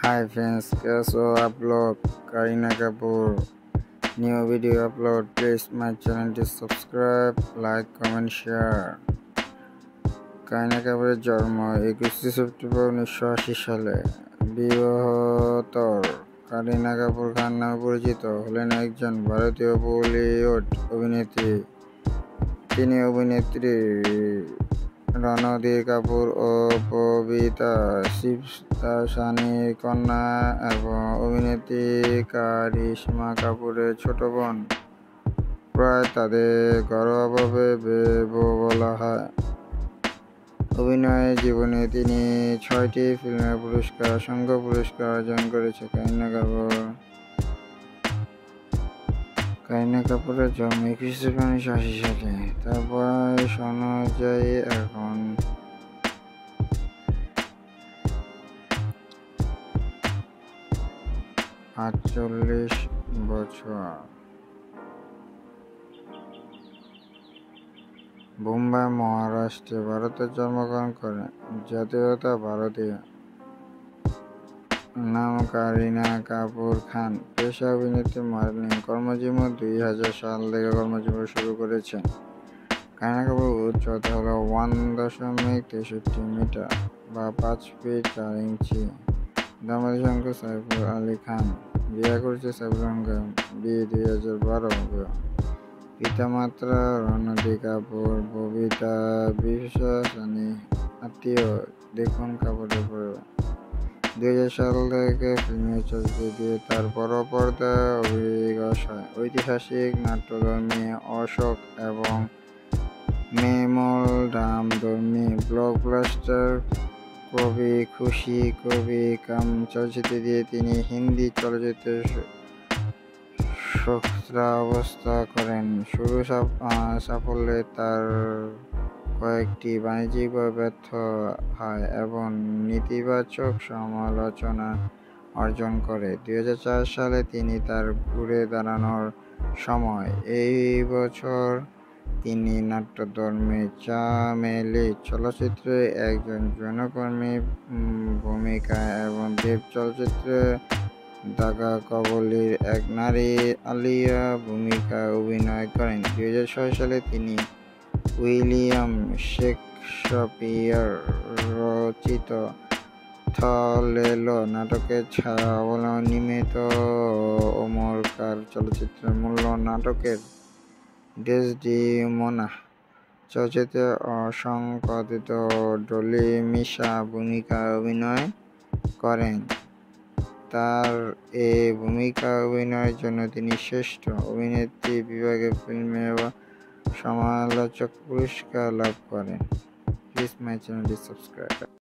Hi friends, कैसे हो आप लोग। Kareena Kapoor new video upload. Please my channel to subscribe, like, comment, share. Kareena কাপুরের জন্ম 21 সেপ্টেম্বর 1980 সালে। বিবাহোত্তর করিনা কাপুর খান নামে পরিচিত হলেন একজন ভারতীয় বলিউড অভিনেত্রী। তিনি অভিনেত্রী রণধীর কাপুর ও ববিতা শিবতাসানির কন্যা এবং অভিনেত্রী কারিশমা কাপুরের ছোট বোন। প্রায় তাদের ঘরোয়াভাবে বেবো বলা হয়। অভিনয়ের জীবনে তিনি 6টি ফিল্মের পুরস্কার, অসংখ্য পুরস্কার অর্জন করেছেন। করিনা কাপুরের জন্ম 21 সেপ্টেম্বর 1980 সালে। তার বয়স অনুযায়ী এখন 48 বছর। মুম্বাই, মহারাষ্ট্রে ভারতে জন্মগ্রহণ করেন। জাতীয়তা ভারতীয়। নাম করিনা কাপুর খান। পেশা অভিনেত্রী, মডেলিং। কর্মজীবন 2000 সাল থেকে কর্মজীবন শুরু করেছেন। করিনা কাপুর উচ্চতা হল 1.63 মিটার বা 5 ফিট 4 ইঞ্চি। দাম্পত্য সংখ্যা সাইফুল আলী খান। বিয়ে করেছে সাইফুল খান। বিয়ে 2012। পিতামাতা রণধীর কাপুর, ববিতা শিবতাসানি। আত্মীয় দেখুন কাপুরের পরিবার। 2000 সাল থেকে ফিল্মি চলচ্চিত্র দিয়ে তার বড় পর্দায় অভিষেক হয়। ঐতিহাসিক, নাট্যধর্মী, অশোক এবং মেলোড্রামাধর্মী ব্লকবাস্টার কভি খুশি কভি গম চলচ্চিত্র দিয়ে তিনি হিন্দি চলচ্চিত্রে সূত্রাবস্থা করেন। শুরু সাফল্যে তার কয়েকটি বাণিজ্যিকভাবে ব্যর্থ হয় এবং নেতিবাচক সমালোচনা অর্জন করে। 2004 সালে তিনি তার ঘুরে দাঁড়ানোর সময়। এই বছর তিনি নাট্যধর্মী চামেলি চলচ্চিত্রে একজন যৌনকর্মী ভূমিকায় এবং দেব চলচ্চিত্রে দাগা কবলির এক নারী আলিয়া ভূমিকায় অভিনয় করেন। 2006 সালে তিনি উইলিয়াম শেকসপিয়র রচিত অথেলো নাটকের ছায়া অবলম্বনে নির্মিত ওমকার চলচ্চিত্রের মূল নাটকের ডেসডিমোনা চলচ্চিত্রে অসংকথিত ডলি মিশা ভূমিকায় অভিনয় করেন। তার এই ভূমিকায় অভিনয়ের জন্য তিনি শ্রেষ্ঠ অভিনেত্রী বিভাগে ফিল্মফেয়ার সমালোচক পুরস্কার লাভ করেন। Please my channel subscribe.